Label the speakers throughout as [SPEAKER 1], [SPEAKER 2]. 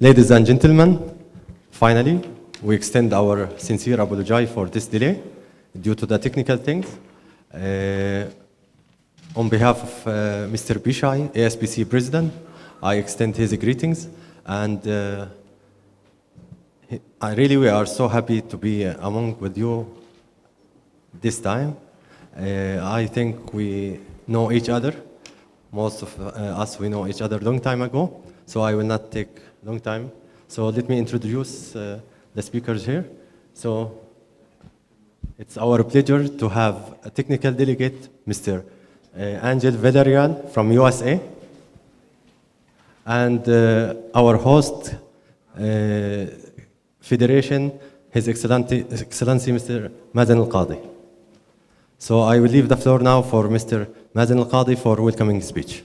[SPEAKER 1] Ladies and gentlemen, finally, we extend our sincere apology for this delay due to the technical things. On behalf of Mr. Bishai, ASBC President, I extend his greetings, and we are so happy to be among with you this time. I think we know each other. Most of us, we know each other long time ago, so I will not take long time. So let me introduce the speakers here. So it's our pleasure to have a technical delegate, Mr. Angel Valerian from USA, and our host, Federation, His Excellency Mr. Mazen Al-Qadi. So I will leave the floor now for Mr. Mazen Al-Qadi for welcoming speech.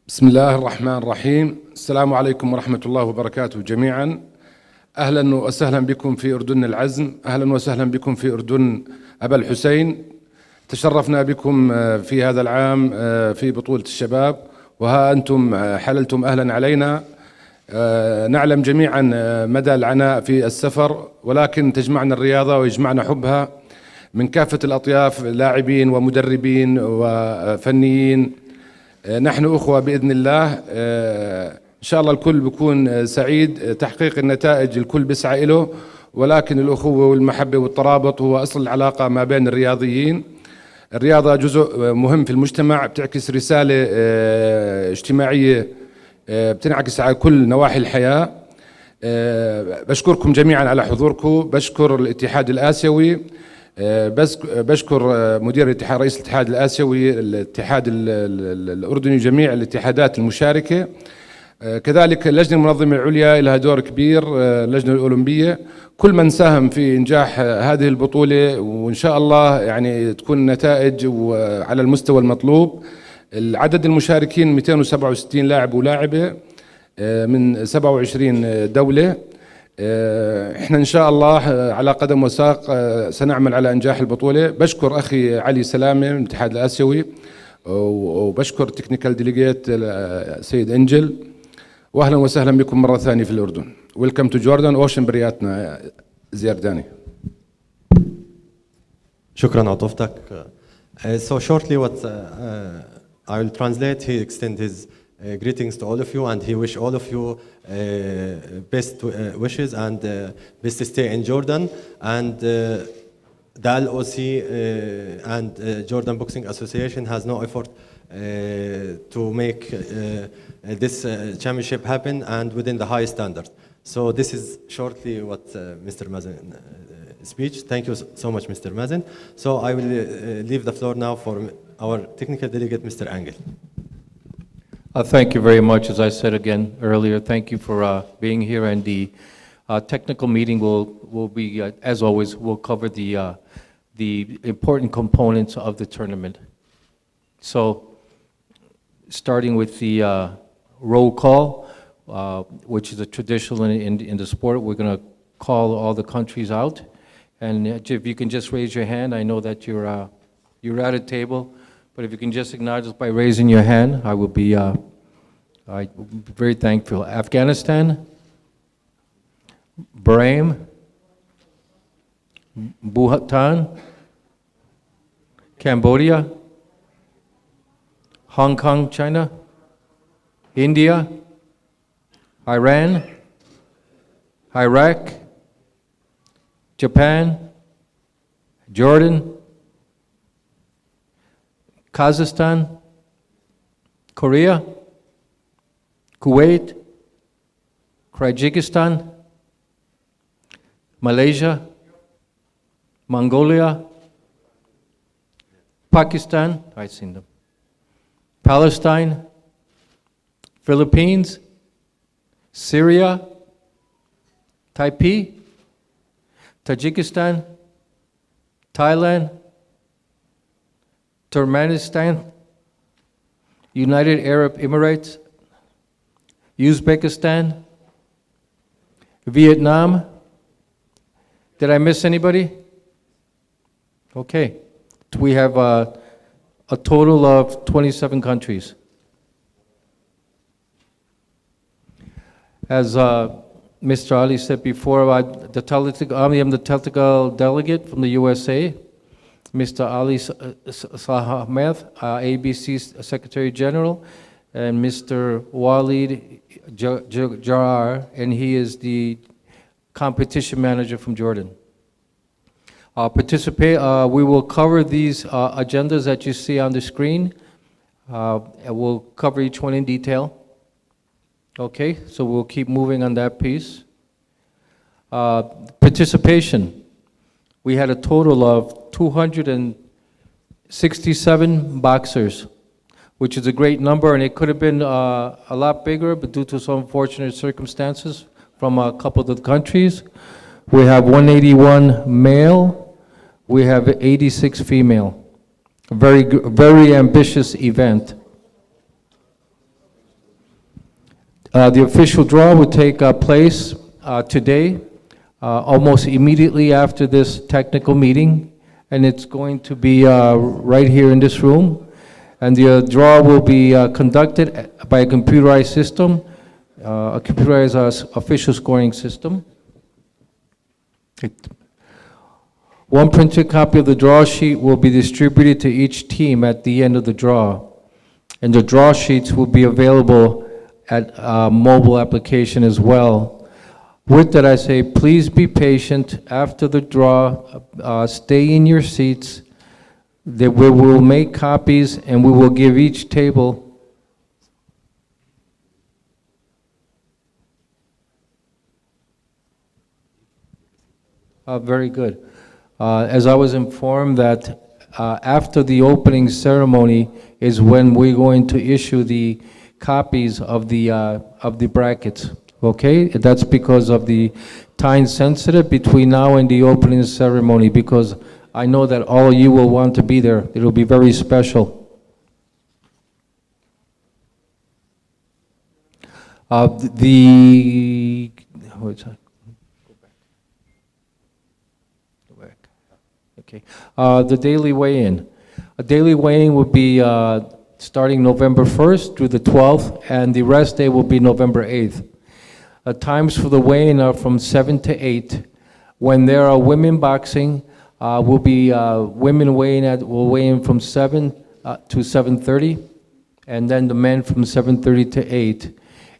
[SPEAKER 2] بسم الله الرحمن الرحيم. السلام عليكم ورحمة الله وبركاته جميعا. أهلا وسهلا بكم في أردن العزم، أهلا وسهلا بكم في أردن أبا الحسين. تشرفنا بكم في هذا العام في بطولة الشباب، وها أنتم حللتم أهلا علينا. نعلم جميعا مدى العناء في السفر، ولكن تجمعنا الرياضة ويجمعنا حبها من كافة الأطياف، لاعبين ومدربين وفنيين. نحن أخوة بإذن الله. إن شاء الله الكل بيكون سعيد. تحقيق النتائج الكل بيسعى له، ولكن الأخوة والمحبة والترابط هو أصل العلاقة ما بين الرياضيين. الرياضة جزء مهم في المجتمع، بتعكس رسالة اجتماعية بتنعكس على كل نواحي الحياة. بشكركم جميعا على حضوركم، بشكر الاتحاد الآسيوي، بشكر مدير الاتحاد، رئيس الاتحاد الآسيوي، الاتحاد الأردني، جميع الاتحادات المشاركة، كذلك اللجنة المنظمة العليا لها دور كبير، اللجنة الأولمبية، كل من ساهم في إنجاح هذه البطولة، وإن شاء الله يعني تكون نتائج على المستوى المطلوب. العدد المشاركين 267 لاعب ولاعبة من 27 دولة. احنا ان شاء الله على قدم وساق سنعمل على انجاح البطولة. بشكر اخي علي سلامة من الاتحاد الآسيوي، وبشكر تكنيكال ديليجيت سيد انجل، واهلا وسهلا بكم مرة ثانية في الأردن. ويلكم تو جوردن اوشن برياتنا زيارداني.
[SPEAKER 1] شكرا عطوفتك. So shortly what I will translate. He extend his greetings to all of you, and he wish all of you best wishes and best stay in Jordan. And the LOC and Jordan Boxing Association has no effort to make this championship happen and within the high standard. So this is shortly what Mr. Mazen speech. Thank you so much, Mr. Mazen. So I will leave the floor now for our technical delegate, Mr. Angel.
[SPEAKER 3] Thank you very much. As I said again earlier, thank you for being here, and the technical meeting will be, as always, will cover the important components of the tournament. So, starting with the roll call, which is a traditional in the sport, we're going to call all the countries out, and if you can just raise your hand. I know that you're at a table, but if you can just acknowledge us by raising your hand, I will be very thankful. Afghanistan, Bahrain, Bhutan, Cambodia, Hong Kong, China, India, Iran, Iraq, Japan, Jordan, Kazakhstan, Korea, Kuwait, Kyrgyzstan, Malaysia, Mongolia, Pakistan, I've seen them, Palestine, Philippines, Syria, Taipei, Tajikistan, Thailand, Turkmenistan, United Arab Emirates, Uzbekistan, Vietnam. Did I miss anybody? Okay. We have a total of 27 countries. As Mr. Ali said before, I am the technical delegate from the USA. Mr. Ali Ahmed, ABC Secretary General, and Mr. Walid Jarar, and he is the competition manager from Jordan. We will cover these agendas that you see on the screen. And we'll cover each one in detail. Okay, so we'll keep moving on that piece. Participation. We had a total of 267 boxers, which is a great number, and it could have been a lot bigger, but due to some unfortunate circumstances from a couple of the countries, we have 181 male, we have 86 female. A very ambitious event. The official draw will take place today, almost immediately after this technical meeting, and it's going to be right here in this room. And the draw will be conducted by a computerized system, a computerized official scoring system. One printed copy of the draw sheet will be distributed to each team at the end of the draw. And the draw sheets will be available at mobile application as well. With that, I say, please be patient after the draw, stay in your seats. We will make copies and we will give each table very good. As I was informed that after the opening ceremony is when we're going to issue the copies of the brackets. Okay, that's because of the time sensitive between now and the opening ceremony, because I know that all of you will want to be there. It'll be very special. What's that? Go back. Okay. The daily weigh-in. A daily weigh-in will be starting November 1st through the 12th, and the rest day will be November 8th. Times for the weigh-in are from 7 to 8. When there are women boxing, will be women will weigh in from 7 to 7:30, and then the men from 7:30 to 8.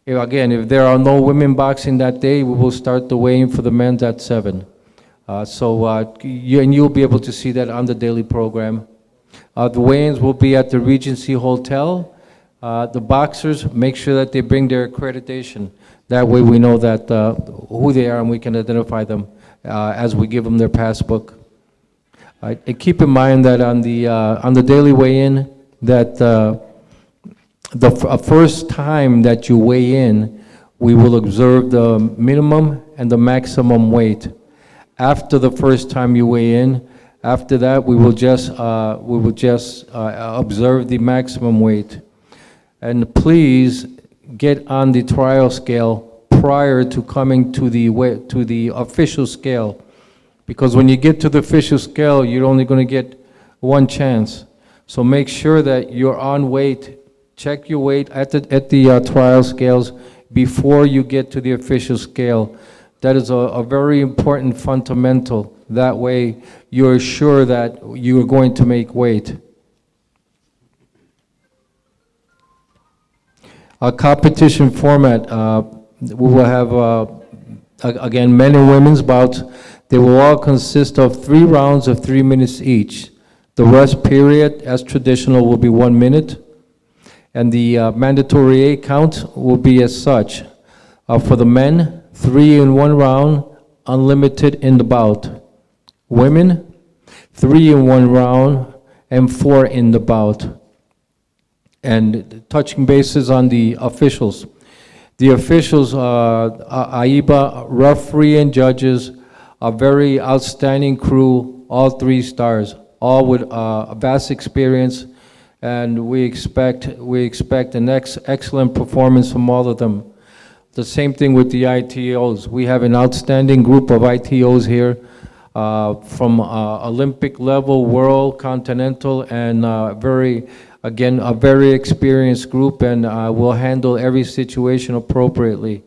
[SPEAKER 3] If there are no women boxing that day, we will start the weigh-in for the men at 7. You'll be able to see that on the daily program. The weigh-ins will be at the Regency Hotel. The boxers, make sure that they bring their accreditation. That way we know that who they are and we can identify them as we give them their passbook. And keep in mind that on the daily weigh-in, that the first time that you weigh in, we will observe the minimum and the maximum weight. After the first time you weigh in, after that we will just observe the maximum weight. And please get on the trial scale prior to coming to the official scale, because when you get to the official scale, you're only going to get one chance. So make sure that you're on weight. Check your weight at the trial scales before you get to the official scale. That is a very important fundamental. That way you're sure that you are going to make weight. A competition format, we will have, again, men and women's bouts. They will all consist of 3 rounds of 3 minutes each. The rest period, as traditional, will be 1 minute. And the mandatory 8 count will be as such. For the men, 3 in 1 round, unlimited in the bout. Women, 3 in 1 round, and 4 in the bout. And touching bases on the officials. The officials, AIBA, referee and judges, a very outstanding crew, all 3 stars, all with a vast experience, and we expect an excellent performance from all of them. The same thing with the ITOs. We have an outstanding group of ITOs here from Olympic level, world, continental, and a very experienced group, and will handle every situation appropriately.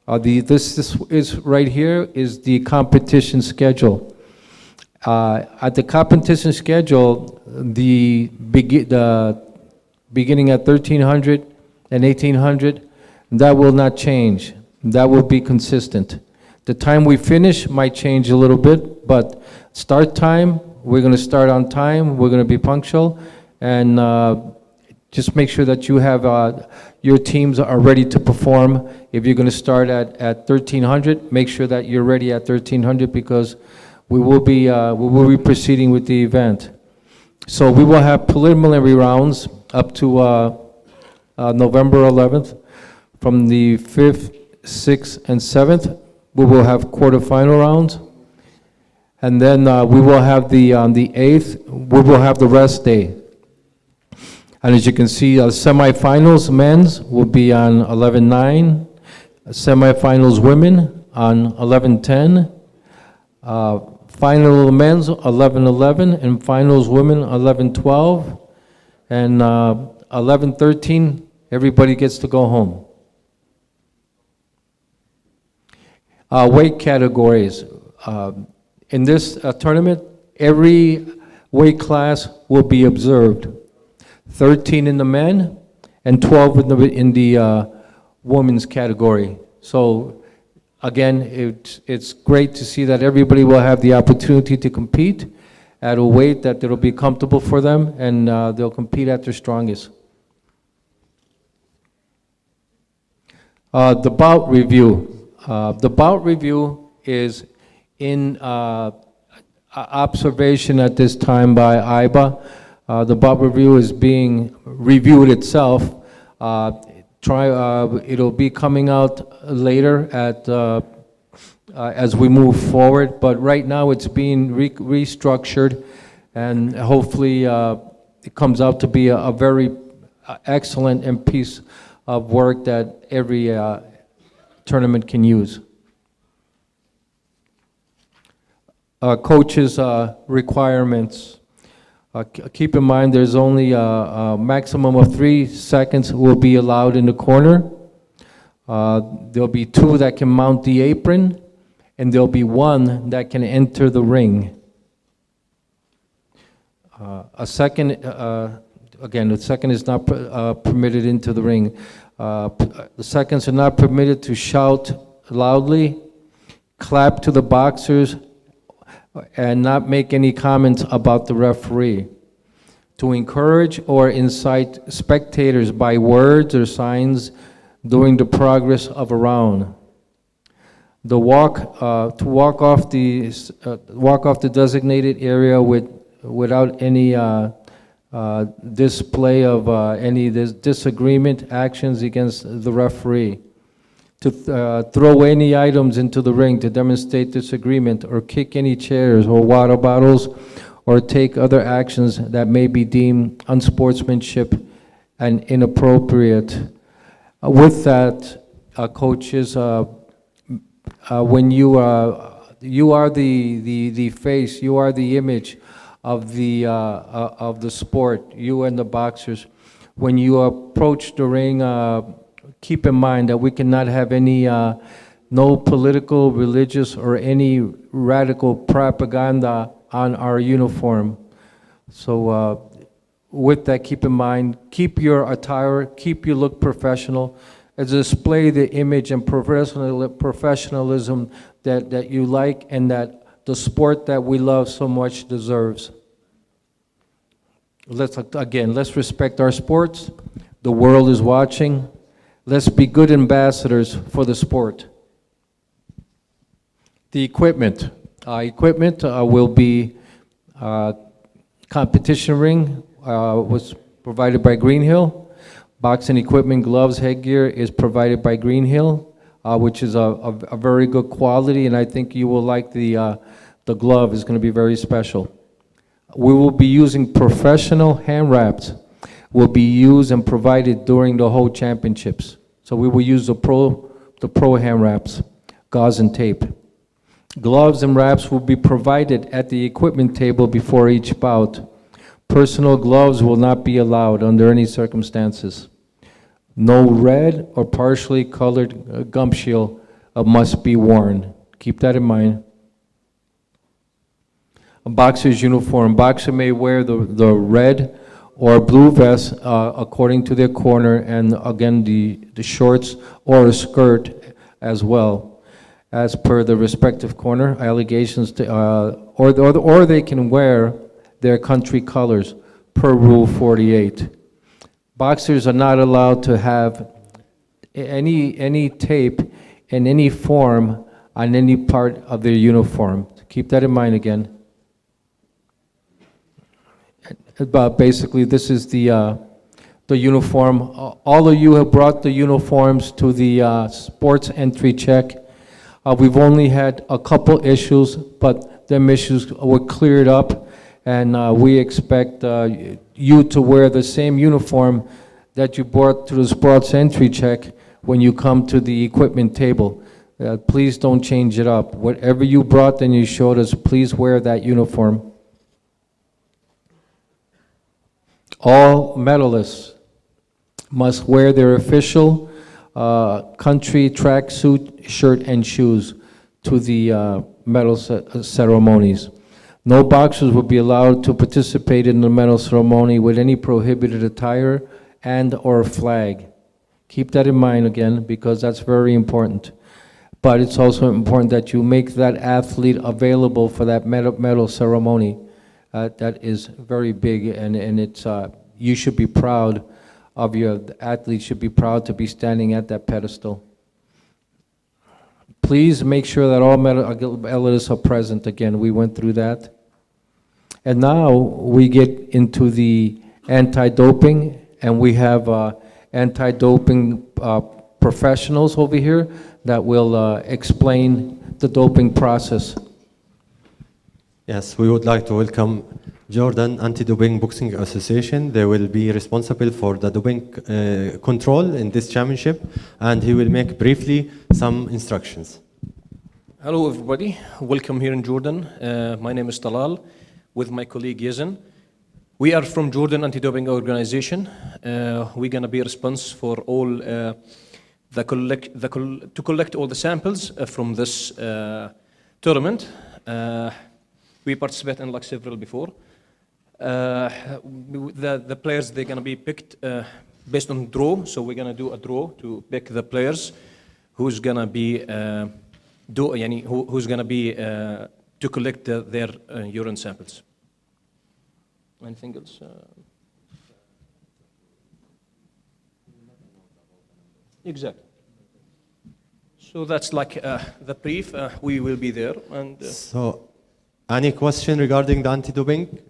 [SPEAKER 3] This is right here is the competition schedule. At the competition schedule, the beginning at 1300 and 1800, that will not change. That will be consistent. The time we finish might change a little bit, but start time, we're going to start on time, we're going to be punctual, and just make sure that you have your teams are ready to perform. If you're going to start at 1300, make sure that you're ready at 1300 because we will be proceeding with the event. So we will have preliminary rounds up to November 11th. From the 5th, 6th, and 7th, we will have quarterfinal rounds. And then we will have on the 8th, we will have the rest day. And as you can see, semifinals men's will be on 11/9, semifinals women on 11/10, final men's 11/11, and finals women 11/12, and 11/13, everybody gets to go home. Weight categories. In this tournament, every weight class will be observed. 13 in the men and 12 in the women's category. So again, it's great to see that everybody will have the opportunity to compete at a weight that it'll be comfortable for them, and they'll compete at their strongest. The bout review. The bout review is in observation at this time by IBA. The bout review is being reviewed itself. It'll be coming out later as we move forward, but right now it's being restructured, and hopefully it comes out to be a very excellent and piece of work that every tournament can use. Coaches' requirements. Keep in mind there's only a maximum of 3 seconds will be allowed in the corner. There'll be 2 that can mount the apron, and there'll be 1 that can enter the ring. A second, again, the second is not permitted into the ring. The seconds are not permitted to shout loudly, clap to the boxers, and not make any comments about the referee. To encourage or incite spectators by words or signs during the progress of a round. To walk off the designated area without any display of any disagreement actions against the referee. To throw any items into the ring to demonstrate disagreement, or kick any chairs or water bottles, or take other actions that may be deemed unsportsmanship and inappropriate. With that, coaches, when you are the face, you are the image of the sport, you and the boxers. When you approach the ring, keep in mind that we cannot have any, no political, religious, or any radical propaganda on our uniform. So with that, keep in mind, keep your attire, keep your look professional, and display the image and professionalism that you like and that the sport that we love so much deserves. Let's respect our sports. The world is watching. Let's be good ambassadors for the sport. The equipment. Equipment will be competition ring was provided by Green Hill. Boxing equipment, gloves, headgear is provided by Green Hill, which is a very good quality, and I think you will like the glove. Is going to be very special. We will be using professional hand wraps. Will be used and provided during the whole championships. So we will use the pro hand wraps, gauze and tape. Gloves and wraps will be provided at the equipment table before each bout. Personal gloves will not be allowed under any circumstances. No red or partially colored gum shield must be worn. Keep that in mind. A boxer's uniform. Boxer may wear the red or blue vest according to their corner, and again the shorts or a skirt as well, as per the respective corner. Allegations to, or they can wear their country colors per Rule 48. Boxers are not allowed to have any tape in any form on any part of their uniform. Keep that in mind again. But basically, this is the uniform. All of you have brought the uniforms to the sports entry check. We've only had a couple issues, but them issues were cleared up, and we expect you to wear the same uniform that you brought to the sports entry check when you come to the equipment table. Please don't change it up. Whatever you brought and you showed us, please wear that uniform. All medalists must wear their official country tracksuit, shirt, and shoes to the medal ceremonies. No boxers will be allowed to participate in the medal ceremony with any prohibited attire and or flag. Keep that in mind again, because that's very important. But it's also important that you make that athlete available for that medal ceremony. That is very big, and it's you should be proud of the athlete should be proud to be standing at that pedestal. Please make sure that all medalists are present. Again, we went through that. And now we get into the anti-doping, and we have anti-doping professionals over here that will explain the doping process.
[SPEAKER 1] Yes, we would like to welcome Jordan Anti-Doping Boxing Association. They will be responsible for the doping control in this championship, and he will make briefly some instructions.
[SPEAKER 4] Hello everybody, welcome here in Jordan. My name is Talal with my colleague Yazan. We are from Jordan Anti-Doping Organization. We're going to be responsible for all to collect all the samples from this tournament. We participate in like several before. The players, they're going to be picked based on draw. So we're going to do a draw to pick the players who's going to be who's going to be to collect their urine samples. Anything else? Exactly. So that's like the brief. We will be there. And
[SPEAKER 1] so, any question regarding the anti-doping?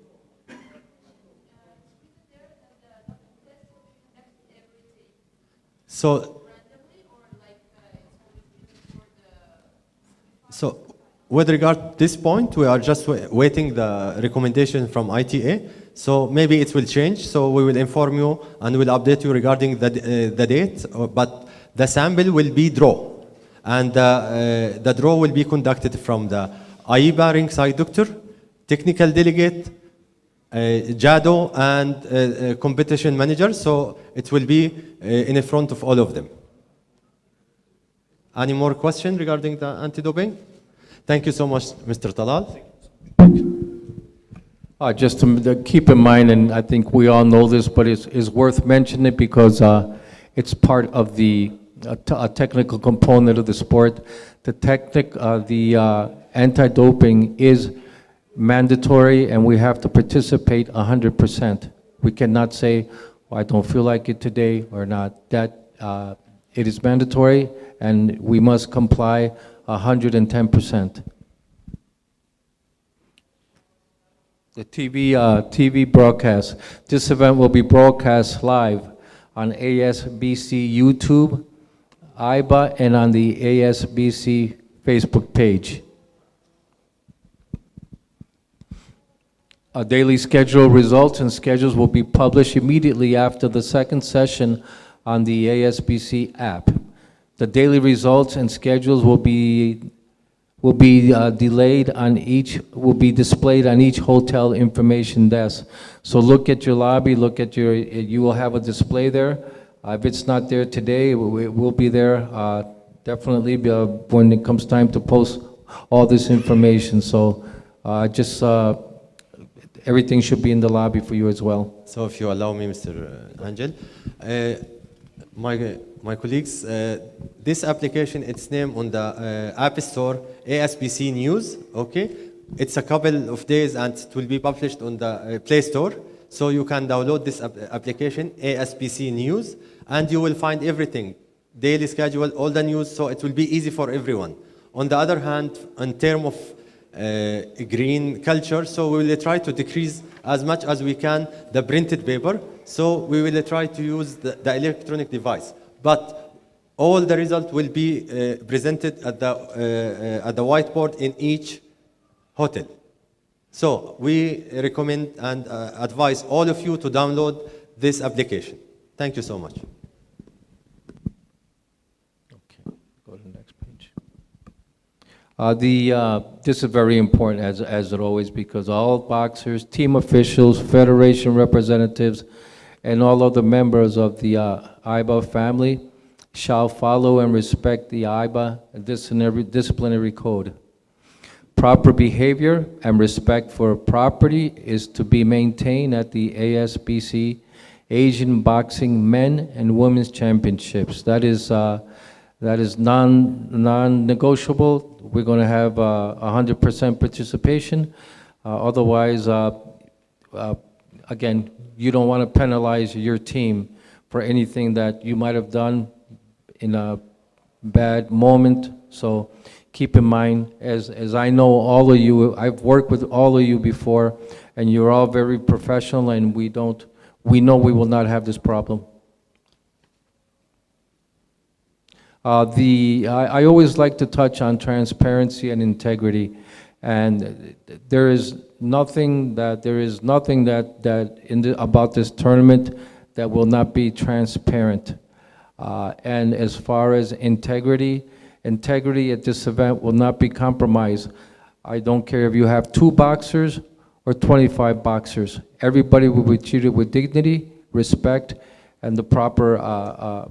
[SPEAKER 1] So, with regard to this point, we are just waiting the recommendation from ITA. So maybe it will change. So we will inform you and we'll update you regarding the date. But the sample will be draw, and the draw will be conducted from the AIBA ringside doctor, technical delegate, JADO, and competition manager. So it will be in front of all of them. Any more questions regarding the anti-doping? Thank you so much, Mr. Talal.
[SPEAKER 3] Just to keep in mind, and I think we all know this, but it's worth mentioning it because it's part of the a technical component of the sport. The anti-doping is mandatory, and we have to participate 100%. We cannot say, well, I don't feel like it today or not. That it is mandatory, and we must comply 110%. The TV broadcast. This event will be broadcast live on ASBC YouTube, AIBA, and on the ASBC Facebook page. Daily schedule results and schedules will be published immediately after the second session on the ASBC app. The daily results and schedules will be displayed on each hotel information desk. So look at your lobby, you will have a display there. If it's not there today, it will be there definitely when it comes time to post all this information. So just everything should be in the lobby for you as well.
[SPEAKER 1] So if you allow me, Mr. Angel, my colleagues, this application, it's named on the App Store, ASBC News, okay? It's a couple of days and it will be published on the Play Store. So you can download this application, ASBC News, and you will find everything, daily schedule, all the news, so it will be easy for everyone. On the other hand, in terms of green culture, so we will try to decrease as much as we can the printed paper, so we will try to use the electronic device. But all the results will be presented at the whiteboard in each hotel. So we recommend and advise all of you to download this application. Thank you so much.
[SPEAKER 3] Okay, go to the next page. This is very important, as it always, because all boxers, team officials, federation representatives, and all other members of the IBA family shall follow and respect the IBA disciplinary code. Proper behavior and respect for property is to be maintained at the ASBC Asian Boxing Men and Women's Championships. That is non-negotiable. We're going to have 100% participation. Otherwise, again, you don't want to penalize your team for anything that you might have done in a bad moment. So keep in mind, as I know all of you, I've worked with all of you before, and you're all very professional, and we know we will not have this problem. I always like to touch on transparency and integrity, and there is nothing that about this tournament that will not be transparent. And as far as integrity at this event will not be compromised. I don't care if you have 2 boxers or 25 boxers. Everybody will be treated with dignity, respect, and the proper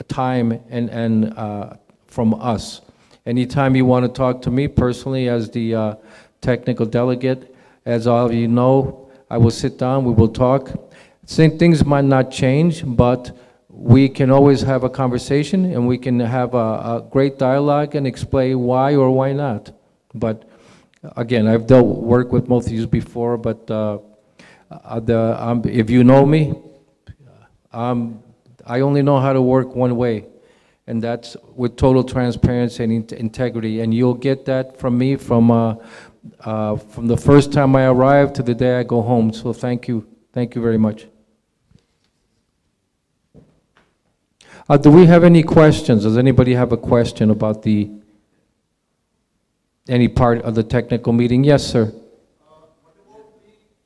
[SPEAKER 3] time and from us. Anytime you want to talk to me personally as the technical delegate, as all of you know, I will sit down, we will talk. Things might not change, but we can always have a conversation and we can have a great dialogue and explain why or why not. But again, I've worked with most of you before, but if you know me, I only know how to work one way, and that's with total transparency and integrity. And you'll get that from me from the first time I arrive to the day I go home. So thank you very much. Do we have any questions? Does anybody have a question about any part of the technical meeting? Yes, sir.
[SPEAKER 5] What about the mistake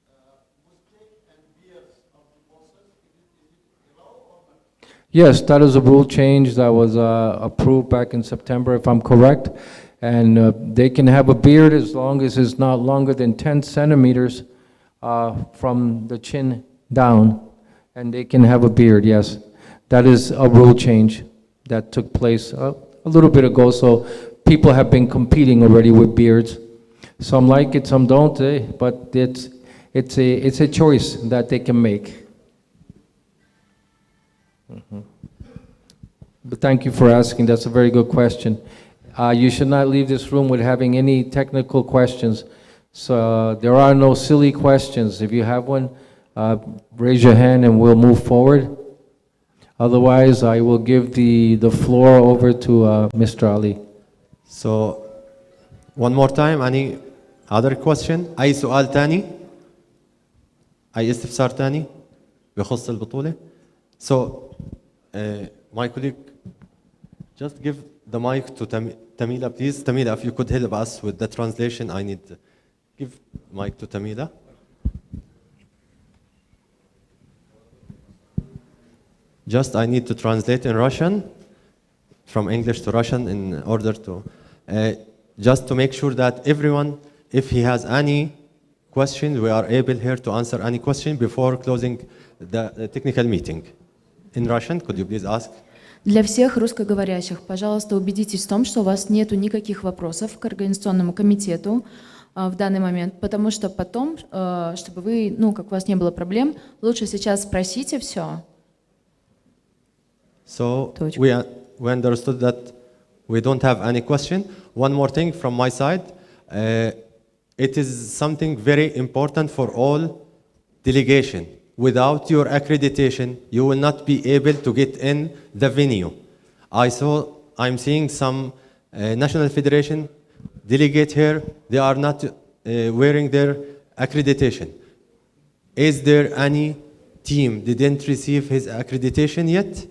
[SPEAKER 5] and bias of the bosses? Is it allowed or not?
[SPEAKER 3] Yes, that is a rule change that was approved back in September, if I'm correct. And they can have a beard as long as it's not longer than 10 centimeters from the chin down. And they can have a beard, yes. That is a rule change that took place a little bit ago, so people have been competing already with beards. Some like it, some don't, but it's a choice that they can make. But thank you for asking. That's a very good question. You should not leave this room with having any technical questions. So there are no silly questions. If you have one, raise your hand and we'll move forward. Otherwise, I will give the floor over to Mr. Ali.
[SPEAKER 1] So, one more time, any other question? أي سؤال تاني؟ أي استفسار تاني بخص البطولة؟ So, my colleague, just give the mic to Tamila, please. Tamila, if you could help us with the translation, I need to give mic to Tamila. Just I need to translate in Russian, from English to Russian, in order to, just to make sure that everyone, if he has any question, we are able here to answer any question before closing the technical meeting. In Russian, could you please ask?
[SPEAKER 6] Для всех русскоговорящих, пожалуйста, убедитесь в том, что у вас нету никаких вопросов к организационному комитету в данный момент, потому что потом, чтобы вы, как у вас не было проблем, лучше сейчас спросите все.
[SPEAKER 1] So
[SPEAKER 6] Точка.
[SPEAKER 1] we understood that we don't have any question. One more thing from my side. It is something very important for all delegation. Without your accreditation, you will not be able to get in the venue. I'm seeing some national federation delegate here. They are not wearing their accreditation. Is there any team didn't receive his accreditation yet?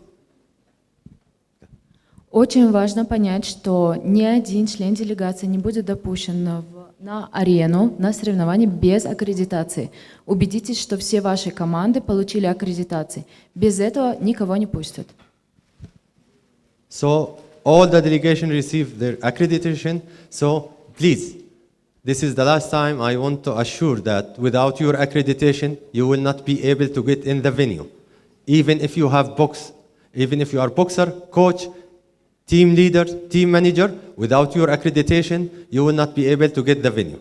[SPEAKER 6] Очень важно понять, что ни один член делегации не будет допущен на арену, на соревнования без аккредитации. Убедитесь, что все ваши команды получили аккредитации. Без этого никого не пустят.
[SPEAKER 1] So all the delegation received their accreditation. So please, this is the last time I want to assure that without your accreditation, you will not be able to get in the venue. Even if you are boxer, coach, team leader, team manager, without your accreditation, you will not be able to get the venue.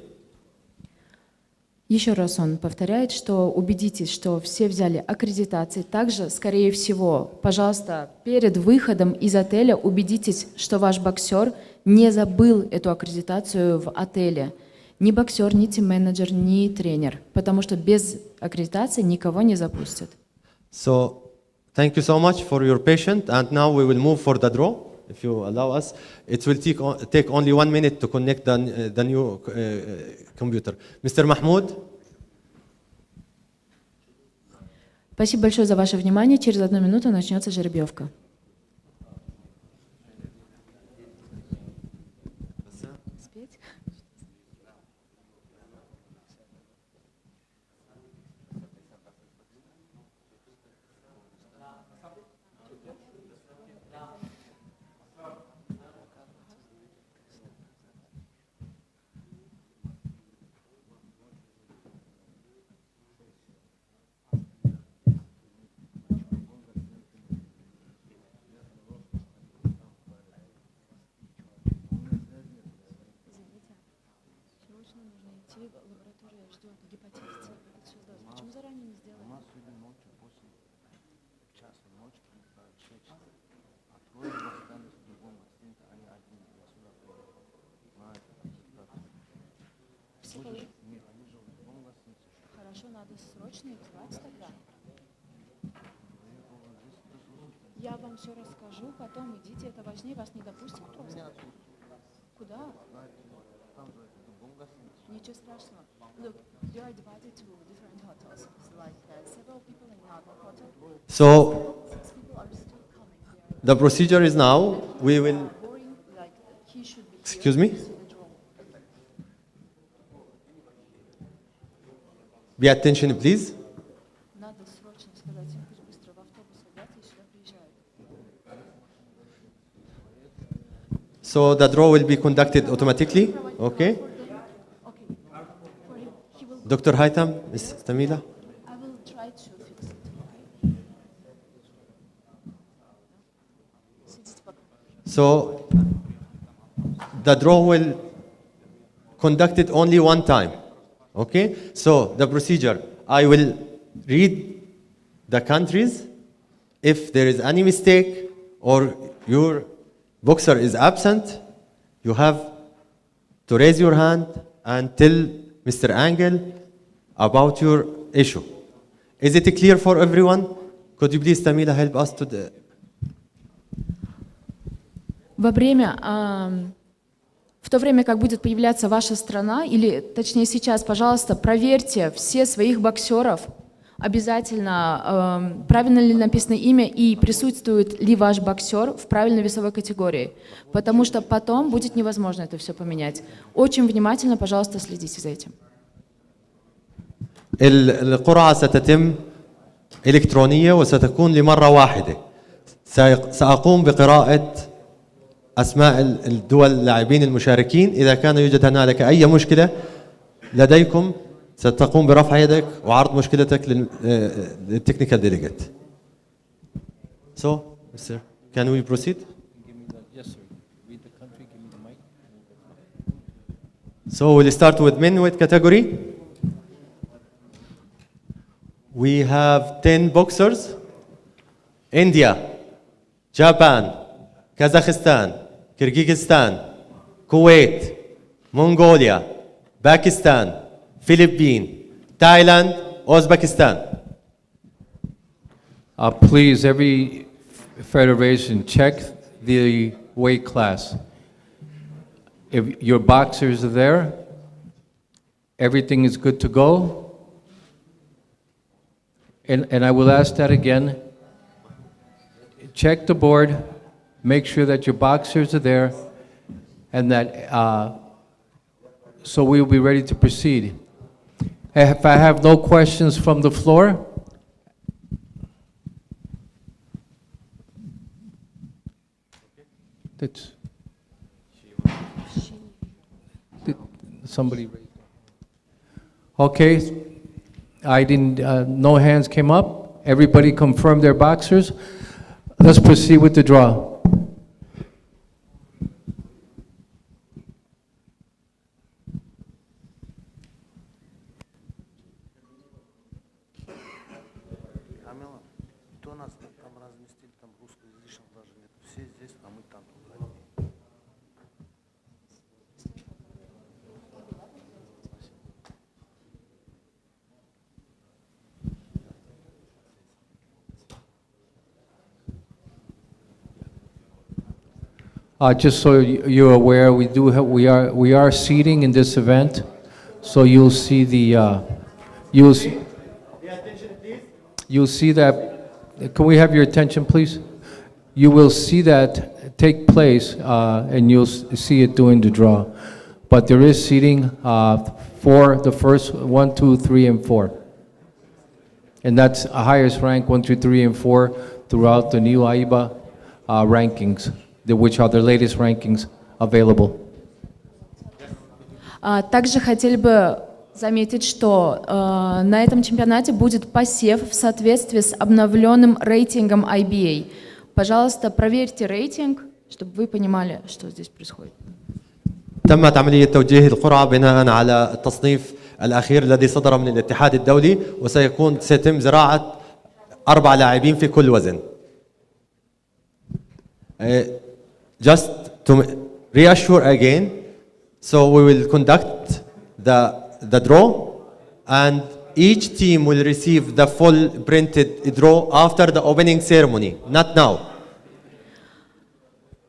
[SPEAKER 6] Еще раз он повторяет, что убедитесь, что все взяли аккредитации. Также, скорее всего, пожалуйста, перед выходом из отеля убедитесь, что ваш боксер не забыл эту аккредитацию в отеле. Ни боксер, ни тим-менеджер, ни тренер. Потому что без аккредитации никого не запустят.
[SPEAKER 1] So thank you so much for your patience. And now we will move for the draw. If you allow us, it will take only 1 minute to connect the new computer. Mr. Mahmoud.
[SPEAKER 6] Спасибо большое за ваше внимание. Через 1 минуту начнется жеребьевка. Хорошо, надо срочно их звать тогда. Я вам все расскажу, потом идите, это важнее, вас не допустят просто. Куда? Ничего страшного. Look, you are divided to different hotels. Like several people in another hotel.
[SPEAKER 1] So
[SPEAKER 6] 6 people are still coming.
[SPEAKER 1] the procedure is now, we will,
[SPEAKER 6] Boring, like he should be.
[SPEAKER 1] excuse me? Be attention, please.
[SPEAKER 6] Надо срочно сказать им, пусть быстро в автобус садятся и сюда приезжают.
[SPEAKER 1] So the draw will be conducted automatically. Okay.
[SPEAKER 6] Okay. For him, he will.
[SPEAKER 1] Dr. Haitham, Ms. Tamila.
[SPEAKER 6] I will try to fix it. Okay. Сидите пока.
[SPEAKER 1] So the draw will conduct it only one time. Okay? So the procedure, I will read the countries. If there is any mistake or your boxer is absent, you have to raise your hand and tell Mr. Angel about your issue. Is it clear for everyone? Could you please, Tamila, help us to the...
[SPEAKER 6] В то время, как будет появляться ваша страна, или точнее сейчас, пожалуйста, проверьте все своих боксеров, обязательно правильно ли написано имя и присутствует ли ваш боксер в правильной весовой категории, потому что потом будет невозможно это все поменять. Очень внимательно, пожалуйста, следите за этим.
[SPEAKER 1] القرعة ستتم إلكترونية وستكون لمرة واحدة. سأقوم بقراءة أسماء الدول اللاعبين المشاركين. إذا كان يوجد هنالك أي مشكلة لديكم ستقوم برفع يدك وعرض مشكلتك للتكنيكال ديليجيت. So, Mr. Can we proceed?
[SPEAKER 3] Yes, sir. Read the country, give me the mic.
[SPEAKER 1] So we'll start with men weight category. We have 10 boxers. India, Japan, Kazakhstan, Kyrgyzstan, Kuwait, Mongolia, Pakistan, Philippines, Thailand, Uzbekistan.
[SPEAKER 3] Please, every federation, check the weight class. If your boxers are there, everything is good to go. And I will ask that again. Check the board, make sure that your boxers are there, and that, so we will be ready to proceed. If I have no questions from the floor, that's, did somebody raise? Okay, I didn't, no hands came up. Everybody confirmed their boxers. Let's proceed with the draw.
[SPEAKER 5] Амела, кто нас там разместили, там русскоязычных даже нет. Все здесь, а мы там.
[SPEAKER 3] Just so you're aware, we are seating in this event, so you'll see the, you'll see that, can we have your attention, please? You will see that take place, and you'll see it during the draw. But there is seating for the first 1, 2, 3, and 4. And that's highest rank, 1, 2, 3, and 4 throughout the new AIBA rankings, which are the latest rankings available.
[SPEAKER 6] Также хотели бы заметить, что на этом чемпионате будет посев в соответствии с обновленным рейтингом IBA. Пожалуйста, проверьте рейтинг, чтобы вы понимали, что здесь происходит.
[SPEAKER 1] تمت عملية توجيه القرعة بناء على التصنيف الأخير الذي صدر من الاتحاد الدولي، سيتم زراعة 4 لاعبين في كل وزن. Just to reassure again, so we will conduct the draw, and each team will receive the full printed draw after the opening ceremony, not now.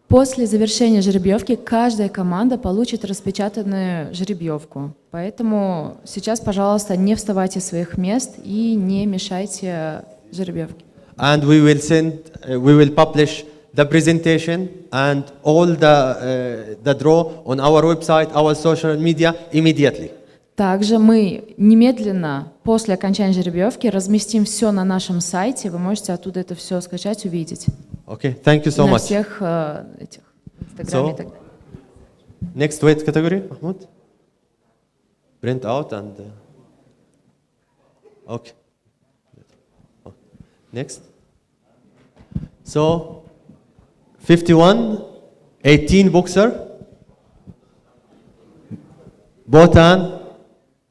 [SPEAKER 6] После завершения жеребьевки каждая команда получит распечатанную жеребьевку. Поэтому сейчас, пожалуйста, не вставайте с своих мест и не мешайте жеребьевке.
[SPEAKER 1] And we will publish the presentation and all the draw on our website, our social media immediately.
[SPEAKER 6] Также мы немедленно после окончания жеребьевки разместим все на нашем сайте. Вы можете оттуда это все скачать, увидеть.
[SPEAKER 1] Okay, thank you so
[SPEAKER 6] На
[SPEAKER 1] much.
[SPEAKER 6] всех этих Инстаграме и так далее.
[SPEAKER 1] Next weight category, Mahmoud. Print out and okay. Next. So 51, 18 boxer, Bhutan,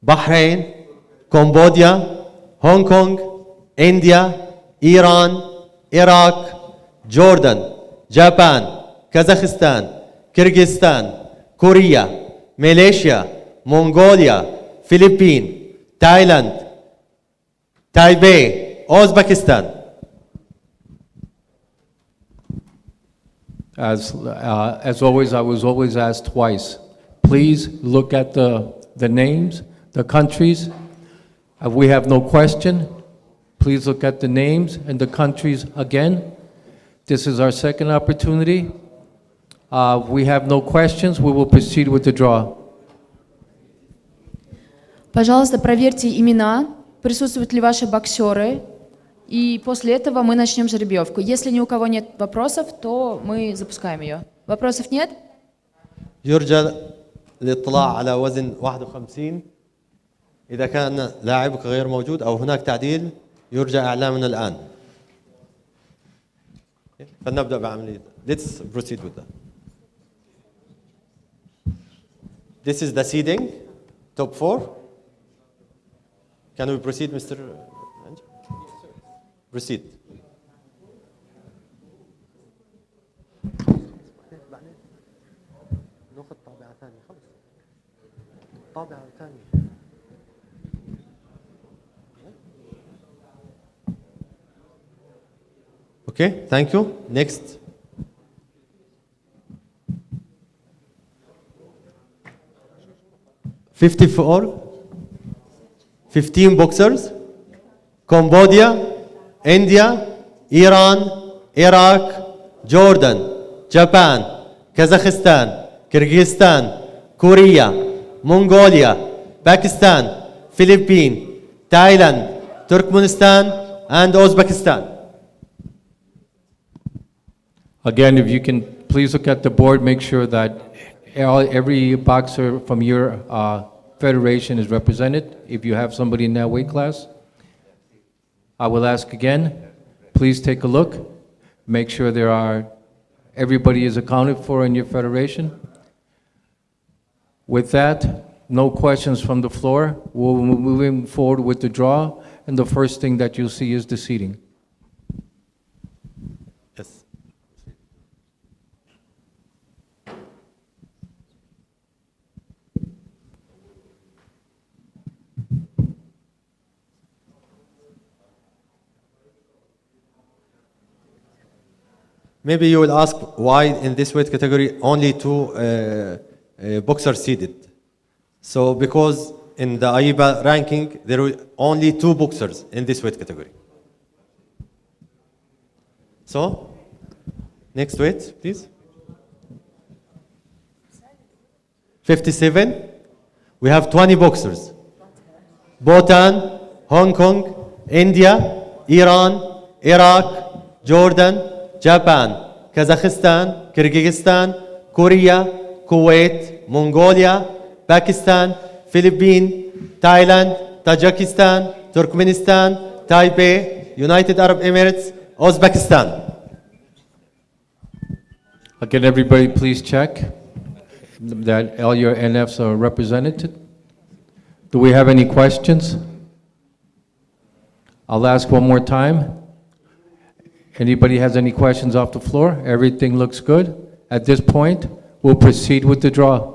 [SPEAKER 1] Bahrain, Cambodia, Hong Kong, India, Iran, Iraq, Jordan, Japan, Kazakhstan, Kyrgyzstan, Korea, Malaysia, Mongolia, Philippines, Thailand, Taipei, Uzbekistan.
[SPEAKER 3] As always, I was always asked twice. Please look at the names, the countries. We have no question. Please look at the names and the countries again. This is our second opportunity. We have no questions. We will proceed with the draw.
[SPEAKER 6] Пожалуйста, проверьте имена, присутствуют ли ваши боксеры, и после этого мы начнем жеребьевку. Если ни у кого нет вопросов, то мы запускаем ее. Вопросов нет?
[SPEAKER 1] يرجى الاطلاع على وزن 51. إذا كان لاعبك غير موجود أو هناك تعديل يرجى إعلامنا الآن. فلنبدأ بعملية. Let's proceed with that. This is the seeding, top 4. Can we proceed, Mr. Anji? Proceed. ناخذ طابعة ثانية خلص. طابعة ثانية. Okay, thank you. Next. $54, 15 boxers, Cambodia, India, Iran, Iraq, Jordan, Japan, Kazakhstan, Kyrgyzstan, Korea, Mongolia, Pakistan, Philippines, Thailand, Turkmenistan, and Uzbekistan.
[SPEAKER 3] Again, if you can please look at the board, make sure that every boxer from your federation is represented. If you have somebody in that weight class, I will ask again, please take a look. Make sure everybody is accounted for in your federation. With that, no questions from the floor. We'll be moving forward with the draw, and the first thing that you'll see is the seating.
[SPEAKER 1] Yes. Maybe you will ask why in this weight category only 2 boxers seeded. So because in the AIBA ranking there were only 2 boxers in this weight category. So next weight, please. 57. We have 20 boxers. Bhutan, Hong Kong, India, Iran, Iraq, Jordan, Japan, Kazakhstan, Kyrgyzstan, Korea, Kuwait, Mongolia, Pakistan, Philippines, Thailand, Tajikistan, Turkmenistan, Taipei, United Arab Emirates, Uzbekistan.
[SPEAKER 3] Again, everybody, please check that all your NFs are represented. Do we have any questions? I'll ask one more time. Anybody has any questions off the floor? Everything looks good. At this point, we'll proceed with the draw.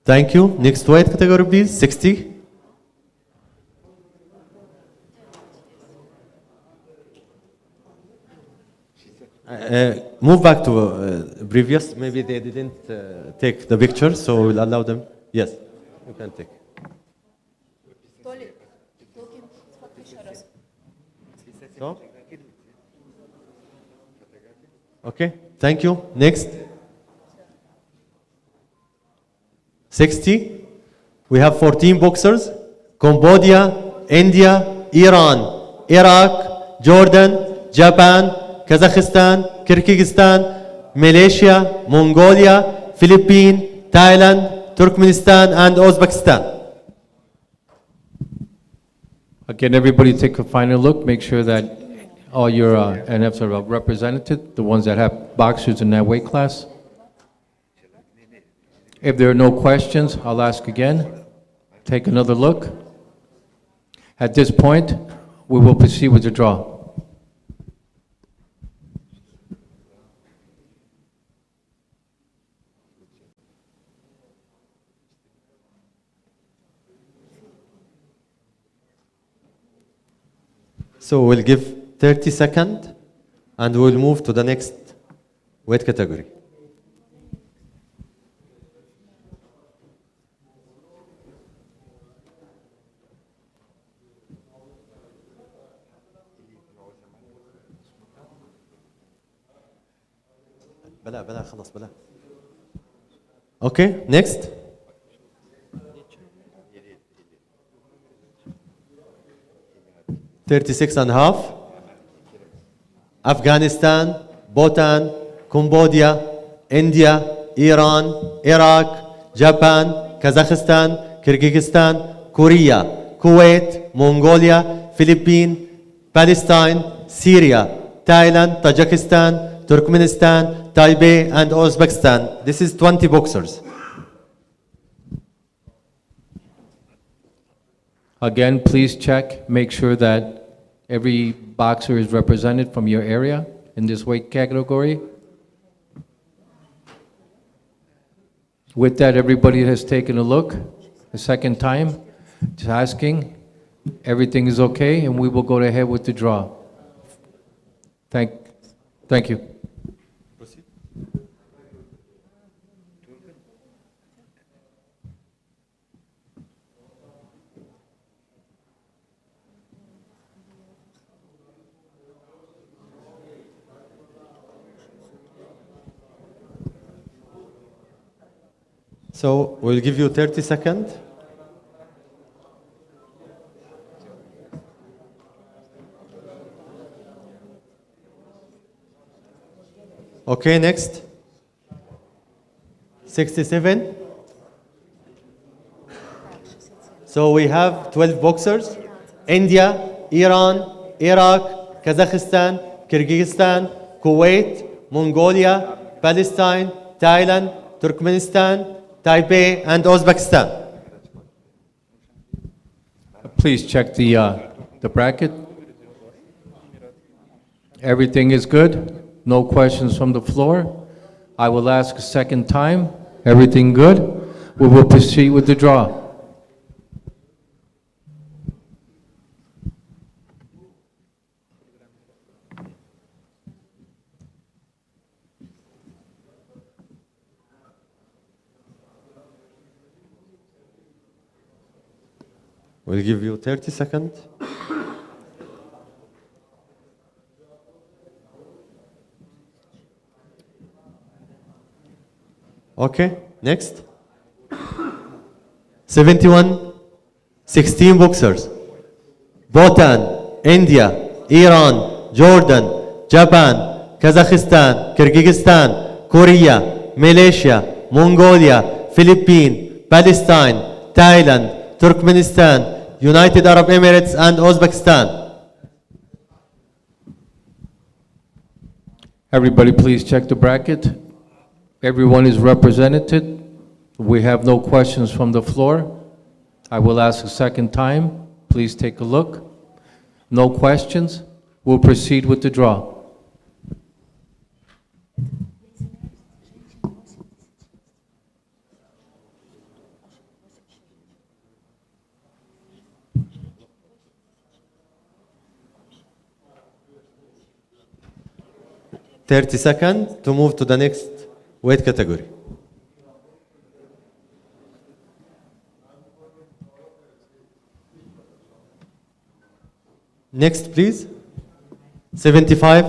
[SPEAKER 1] Thank you. Next weight category, please. 60. Move back to previous. Maybe they didn't take the picture, so we'll allow them. Yes, you can take. So? Okay, thank you. Next. 60. We have 14 boxers. Cambodia, India, Iran, Iraq, Jordan, Japan, Kazakhstan, Kyrgyzstan, Malaysia, Mongolia, Philippines, Thailand, Turkmenistan, and Uzbekistan.
[SPEAKER 3] Again, everybody take a final look. Make sure that all your NFs are represented, the ones that have boxers in that weight class. If there are no questions, I'll ask again. Take another look. At this point, we will proceed with the draw.
[SPEAKER 1] So we'll give 30 seconds and we'll move to the next weight category. بلا خلص بلا. Okay, next. $36.5. Afghanistan, Bhutan, Cambodia, India, Iran, Iraq, Japan, Kazakhstan, Kyrgyzstan, Korea, Kuwait, Mongolia, Philippines, Palestine, Syria, Thailand, Tajikistan, Turkmenistan, Taipei, and Uzbekistan. This is 20 boxers.
[SPEAKER 3] Again, please check, make sure that every boxer is represented from your area in this weight category. With that, everybody has taken a look a second time, just asking, everything is okay, and we will go ahead with the draw. Thank you.
[SPEAKER 1] So we'll give you 30 seconds. Okay, next. 67. So we have 12 boxers. India, Iran, Iraq, Kazakhstan, Kyrgyzstan, Kuwait, Mongolia, Palestine, Thailand, Turkmenistan, Taipei, and Uzbekistan.
[SPEAKER 3] Please check the bracket. Everything is good? No questions from the floor? I will ask a second time. Everything good? We will proceed with the draw.
[SPEAKER 1] We'll give you 30 seconds. Okay, next. 71, 16 boxers. Bhutan, India, Iran, Jordan, Japan, Kazakhstan, Kyrgyzstan, Korea, Malaysia, Mongolia, Philippines, Palestine, Thailand, Turkmenistan, United Arab Emirates, and Uzbekistan.
[SPEAKER 3] Everybody please check the bracket. Everyone is represented. We have no questions from the floor. I will ask a second time. Please take a look. No questions. We'll proceed with the draw.
[SPEAKER 1] Thirty seconds to move to the next weight category. Next, please. 75.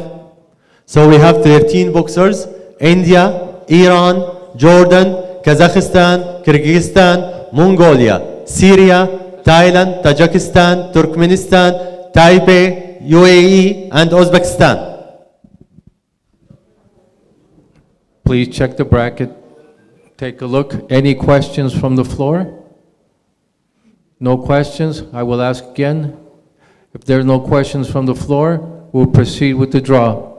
[SPEAKER 1] So we have 13 boxers. India, Iran, Jordan, Kazakhstan, Kyrgyzstan, Mongolia, Syria, Thailand, Tajikistan, Turkmenistan, Taipei, UAE, and Uzbekistan.
[SPEAKER 3] Please check the bracket. Take a look. Any questions from the floor? No questions. I will ask again. If there are no questions from the floor, we'll proceed with the draw.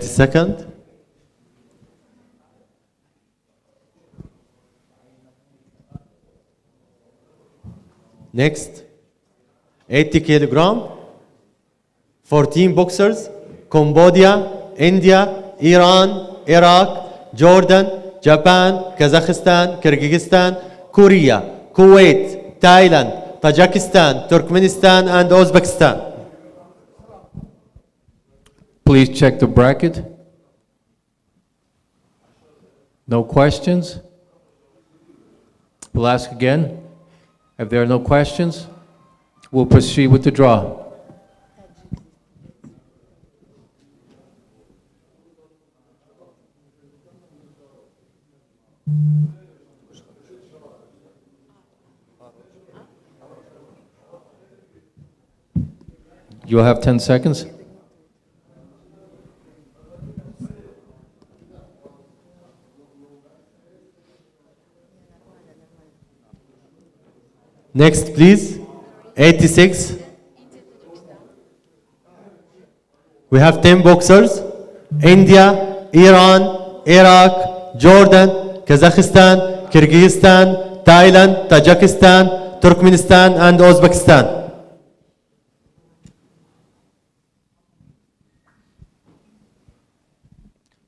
[SPEAKER 1] Seconds. Next, 80 kilogram, 14 boxers, Cambodia, India, Iran, Iraq, Jordan, Japan, Kazakhstan, Kyrgyzstan, Korea, Kuwait, Thailand, Tajikistan, Turkmenistan, and Uzbekistan.
[SPEAKER 3] Please check the bracket. No questions? We'll ask again. If there are no questions, we'll proceed with the draw. You'll have 10 seconds.
[SPEAKER 1] Next, please. 86. We have 10 boxers. India, Iran, Iraq, Jordan, Kazakhstan, Kyrgyzstan, Thailand, Tajikistan, Turkmenistan, and Uzbekistan.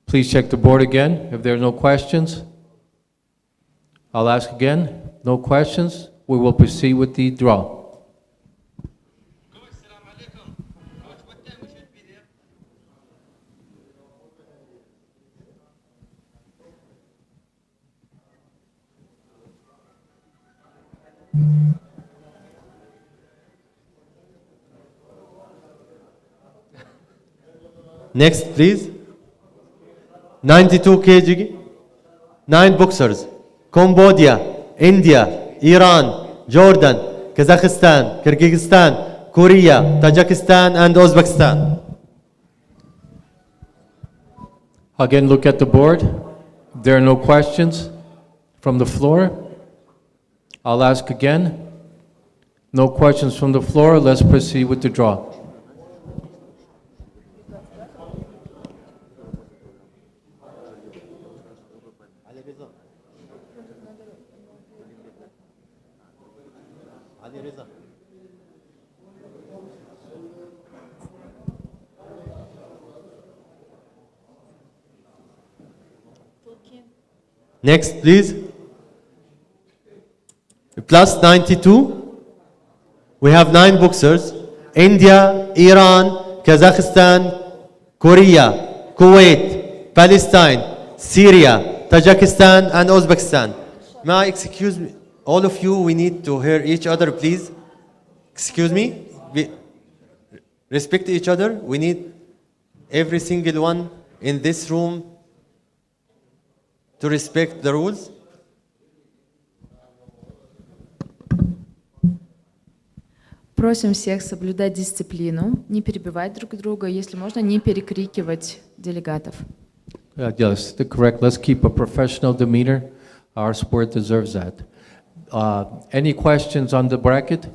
[SPEAKER 3] Please check the board again. If there are no questions, I'll ask again. No questions, we will proceed with the draw.
[SPEAKER 1] Next, please. 92 kg. 9 boxers. Cambodia, India, Iran, Jordan, Kazakhstan, Kyrgyzstan, Korea, Tajikistan, and Uzbekistan.
[SPEAKER 3] Again, look at the board. If there are no questions from the floor, I'll ask again. No questions from the floor, let's proceed with the draw.
[SPEAKER 1] Next, please. Plus 92. We have 9 boxers. India, Iran, Kazakhstan, Korea, Kuwait, Palestine, Syria, Tajikistan, and Uzbekistan. May I excuse me? All of you, we need to hear each other, please. Excuse me? Respect each other. We need every single one in this room to respect the rules.
[SPEAKER 6] Просим всех соблюдать дисциплину, не перебивать друг друга, если можно, не перекрикивать делегатов.
[SPEAKER 3] Yes, correct. Let's keep a professional demeanor. Our sport deserves that. Any questions on the bracket?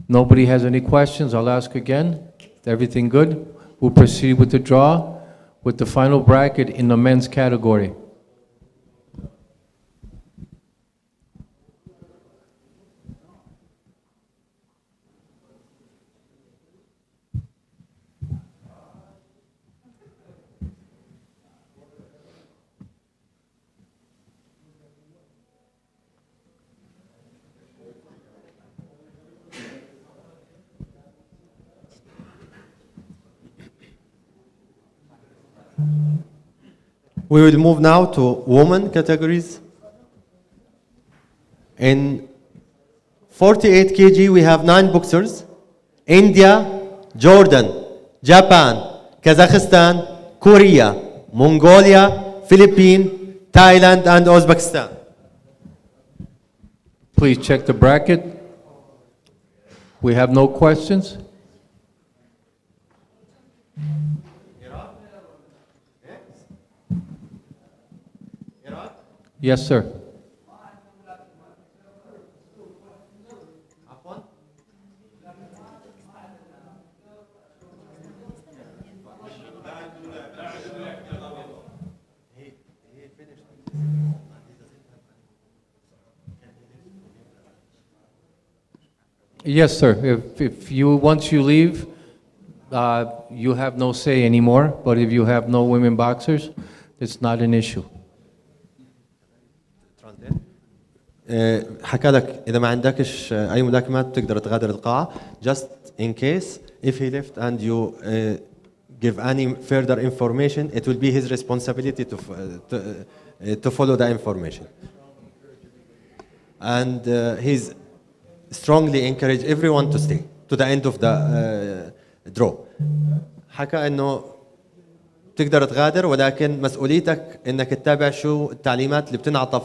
[SPEAKER 3] Nobody has any questions. I'll ask again. Everything good? We'll proceed with the draw with the final bracket in the men's category.
[SPEAKER 1] We will move now to women categories. In 48 kg, we have 9 boxers. India, Jordan, Japan, Kazakhstan, Korea, Mongolia, Philippines, Thailand, and Uzbekistan.
[SPEAKER 3] Please check the bracket. We have no questions. Yes, sir. Yes, sir. If you, once you leave, you have no say anymore, but if you have no women boxers, it's not an issue.
[SPEAKER 1] حكى لك إذا ما عندكش أي ملاكمات تقدر تغادر القاعة. Just in case if he left and you give any further information, it will be his responsibility to follow the information. And he's strongly encourage everyone to stay to the end of the draw. حكى إنه تقدر تغادر، ولكن مسؤوليتك انك تتابع شو التعليمات اللي بتنعطى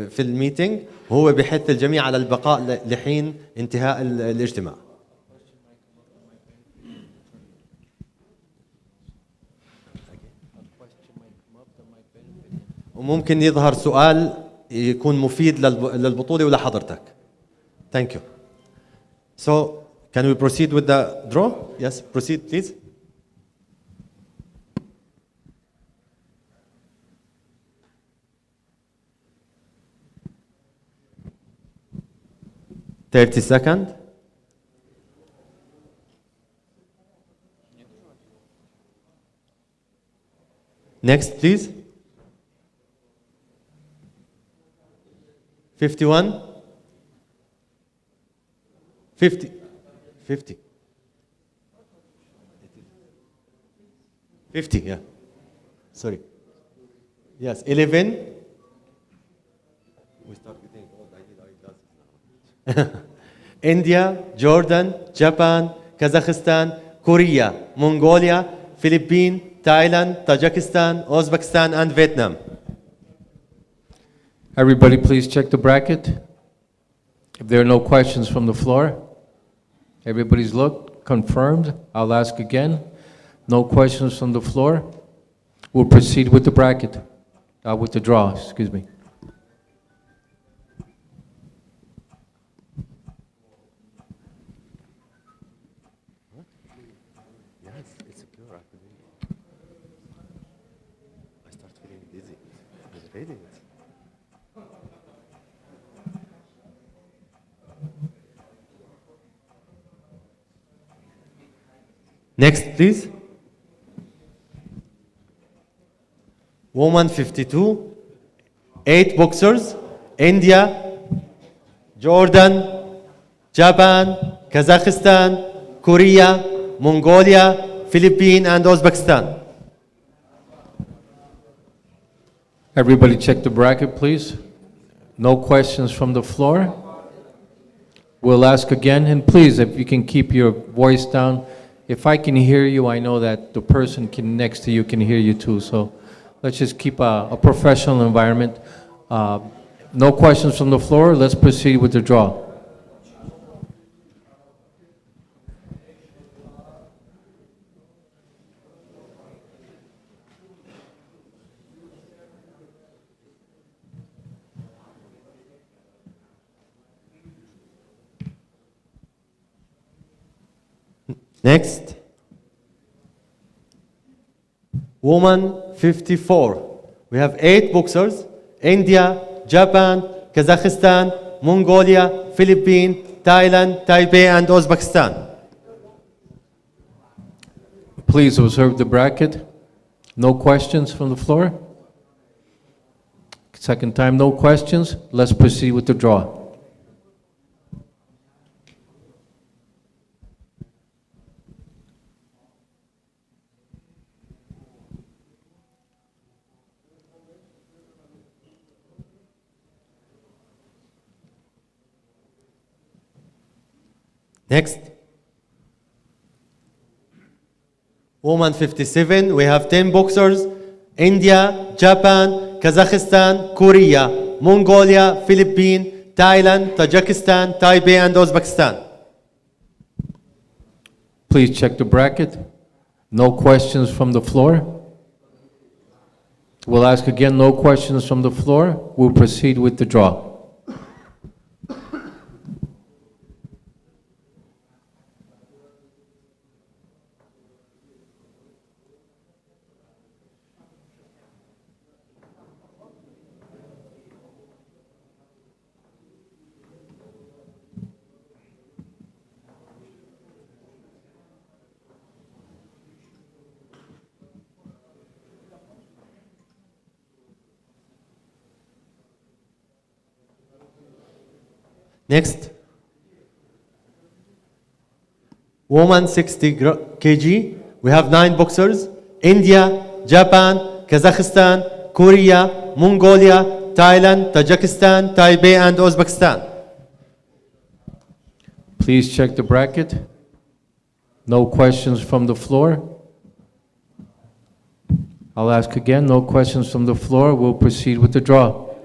[SPEAKER 1] في الميتينج. وهو بيحث الجميع على البقاء لحين انتهاء الاجتماع. وممكن يظهر سؤال يكون مفيد للبطولة ولحضرتك. Thank you. So, can we proceed with the draw? Yes, proceed please. $30. Next, please. 51. 50. 50. 50, yeah. Sorry. Yes, 11. We start getting old. I need eyeglasses now. India, Jordan, Japan, Kazakhstan, Korea, Mongolia, Philippines, Thailand, Tajikistan, Uzbekistan, and Vietnam.
[SPEAKER 3] Everybody, please check the bracket. If there are no questions from the floor, everybody's looked, confirmed. I'll ask again. No questions from the floor. We'll proceed with the bracket, with the draw, excuse me.
[SPEAKER 1] Yes, it's secure. I start feeling dizzy. It's reading it. Next, please. Woman 52, 8 boxers, India, Jordan, Japan, Kazakhstan, Korea, Mongolia, Philippines, and Uzbekistan.
[SPEAKER 3] Everybody check the bracket, please. No questions from the floor. We'll ask again, and please, if you can keep your voice down. If I can hear you, I know that the person next to you can hear you too, so let's just keep a professional environment. No questions from the floor. Let's proceed with the draw.
[SPEAKER 1] Next. Woman 54. We have 8 boxers, India, Japan, Kazakhstan, Mongolia, Philippines, Thailand, Taipei, and Uzbekistan.
[SPEAKER 3] Please observe the bracket. No questions from the floor. Second time, no questions. Let's proceed with the draw.
[SPEAKER 1] Next. Woman 57, we have 10 boxers, India, Japan, Kazakhstan, Korea, Mongolia, Philippines, Thailand, Tajikistan, Taipei, and Uzbekistan.
[SPEAKER 3] Please check the bracket. No questions from the floor. We'll ask again, no questions from the floor. We'll proceed with the draw.
[SPEAKER 1] Next. Woman 60 kg. We have 9 boxers, India, Japan, Kazakhstan, Korea, Mongolia, Thailand, Tajikistan, Taipei, and Uzbekistan.
[SPEAKER 3] Please check the bracket. No questions from the floor. I'll ask again, no questions from the floor. We'll proceed with the draw.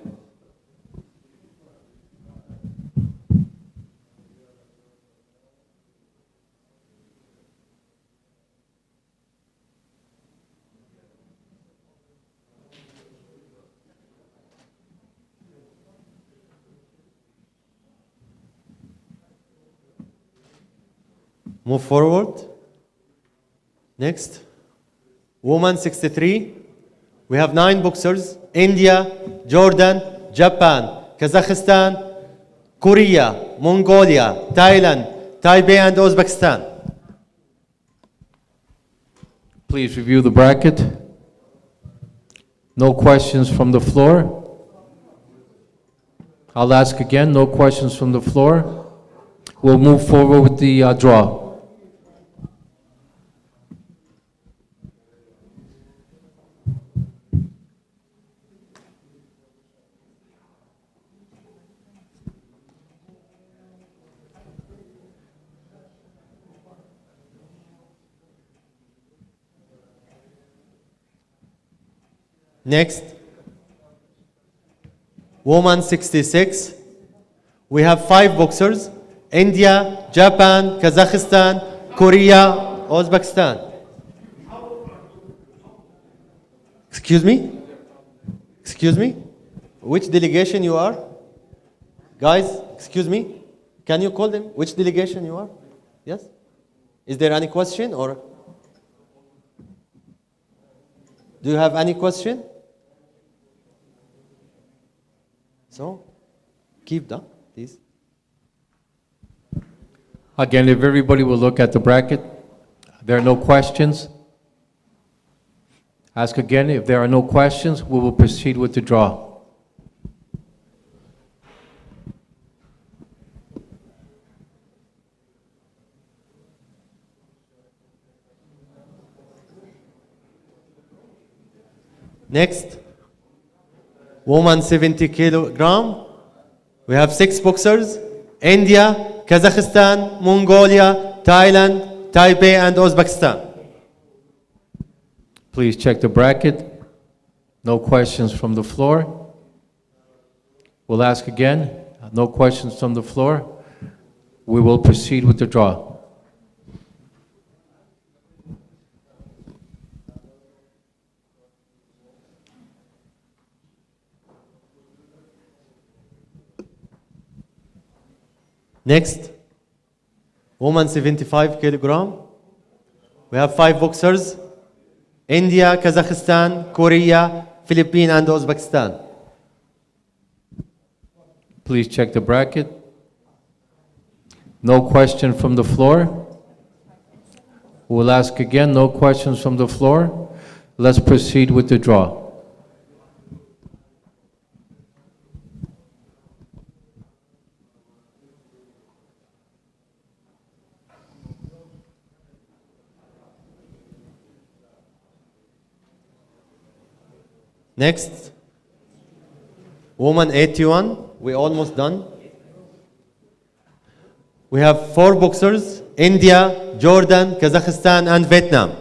[SPEAKER 1] Move forward. Next. Woman 63. We have 9 boxers. India, Jordan, Japan, Kazakhstan, Korea, Mongolia, Thailand, Taipei, and Uzbekistan.
[SPEAKER 3] Please review the bracket. No questions from the floor. I'll ask again, no questions from the floor. We'll move forward with the draw.
[SPEAKER 1] Next, woman 66. We have 5 boxers. India, Japan, Kazakhstan, Korea, Uzbekistan. Excuse me? Excuse me? Which delegation you are? Guys, excuse me? Can you call them? Which delegation you are? Yes? Is there any question or? Do you have any question? So, keep that, please.
[SPEAKER 3] Again, if everybody will look at the bracket, there are no questions. Ask again, if there are no questions, we will proceed with the draw.
[SPEAKER 1] Next, woman 70 kilogram. We have 6 boxers. India, Kazakhstan, Mongolia, Thailand, Taipei, and Uzbekistan.
[SPEAKER 3] Please check the bracket. No questions from the floor. We'll ask again. No questions from the floor. We will proceed with the draw.
[SPEAKER 1] Next, woman 75 kilogram. We have 5 boxers. India, Kazakhstan, Korea, Philippines, and Uzbekistan.
[SPEAKER 3] Please check the bracket. No question from the floor. We'll ask again, no questions from the floor. Let's proceed with the draw.
[SPEAKER 1] Next, woman 81. We're almost done. We have 4 boxers. India, Jordan, Kazakhstan, and Vietnam.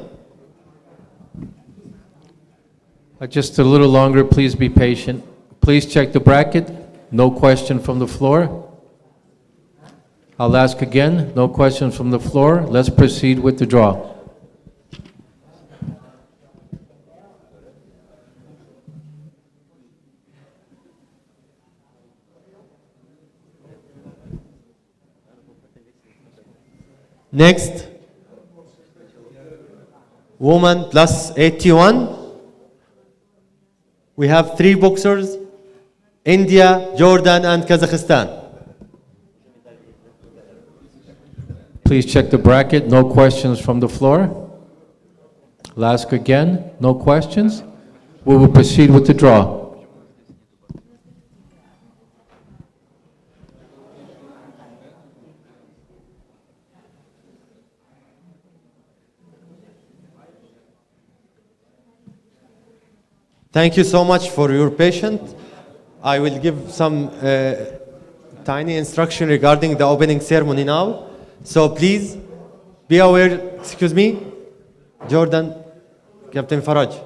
[SPEAKER 3] Just a little longer, please be patient. Please check the bracket. No question from the floor. I'll ask again, no questions from the floor. Let's proceed with the draw.
[SPEAKER 1] Next, woman plus 81. We have 3 boxers, India, Jordan, and Kazakhstan.
[SPEAKER 3] Please check the bracket. No questions from the floor. I'll ask again. No questions. We will proceed with the draw.
[SPEAKER 1] Thank you so much for your patience. I will give some tiny instruction regarding the opening ceremony now. So please be aware, excuse me, Jordan, Captain Faraj.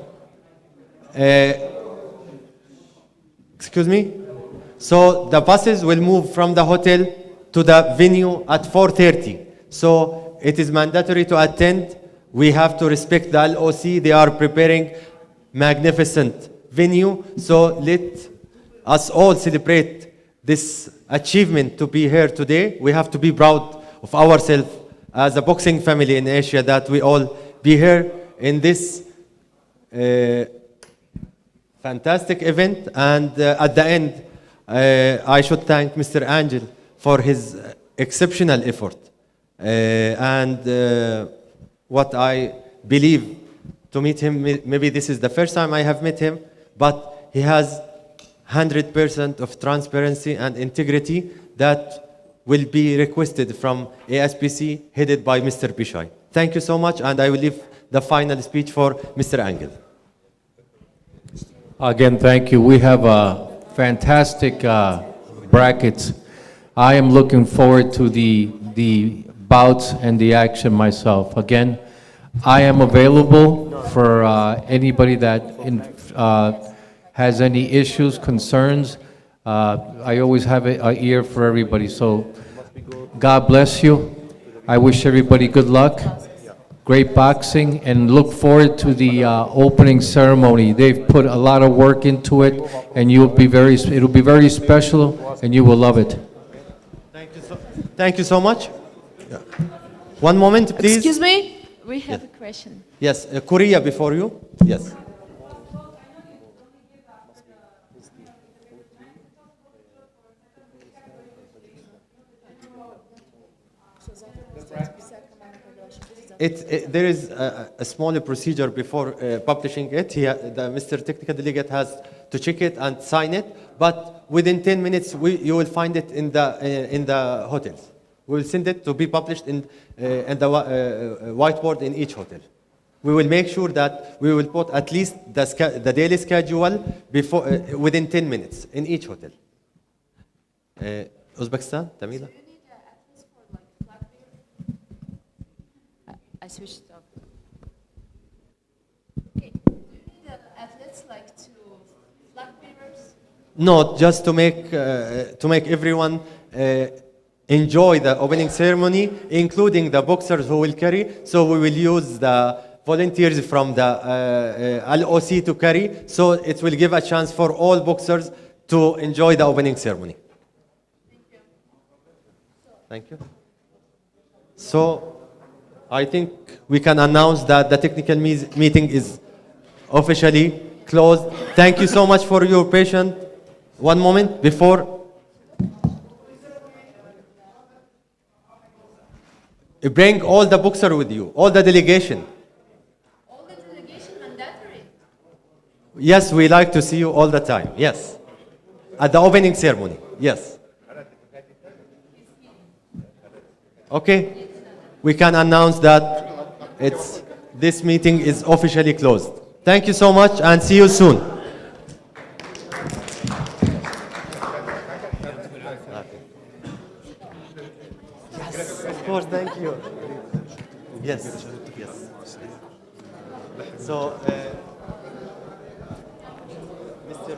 [SPEAKER 1] Excuse me? So the buses will move from the hotel to the venue at 4:30. So it is mandatory to attend. We have to respect the LOC. They are preparing magnificent venue. So let us all celebrate this achievement to be here today. We have to be proud of ourselves as a boxing family in Asia that we all be here in this fantastic event. And at the end, I should thank Mr. Angel for his exceptional effort. What I believe to meet him, maybe this is the first time I have met him, but he has 100% of transparency and integrity that will be requested from ASBC headed by Mr. Bishai. Thank you so much, and I will leave the final speech for Mr. Angel.
[SPEAKER 3] Again, thank you. We have a fantastic bracket. I am looking forward to the bouts and the action myself. Again, I am available for anybody that has any issues, concerns. I always have an ear for everybody. So God bless you. I wish everybody good luck, great boxing, and look forward to the opening ceremony. They've put a lot of work into it, and it'll be very special, and you will love it.
[SPEAKER 1] Thank you so much. Yeah. One moment, please.
[SPEAKER 6] Excuse me, we have a question.
[SPEAKER 1] Yes, Korea before you. Yes. There is a smaller procedure before publishing it. Mr. Technical Delegate has to check it and sign it, but within 10 minutes you will find it in the hotels. We will send it to be published in the whiteboard in each hotel. We will make sure that we will put at least the daily schedule within 10 minutes in each hotel. Uzbekistan, Tamila?
[SPEAKER 6] I switched up.
[SPEAKER 7] Athletes like to flag bearers?
[SPEAKER 1] No, just to make everyone enjoy the opening ceremony, including the boxers who will carry. So we will use the volunteers from the LOC to carry. So it will give a chance for all boxers to enjoy the opening ceremony. Thank you. So I think we can announce that the technical meeting is officially closed. Thank you so much for your patience. One moment before. Bring all the boxers with you, all the delegation.
[SPEAKER 7] All the delegation mandatory.
[SPEAKER 1] Yes, we like to see you all the time. Yes. At the opening ceremony. Yes. Okay. We can announce that this meeting is officially closed. Thank you so much and see you soon. Yes, of course, thank you. Yes, yes. So, Mr.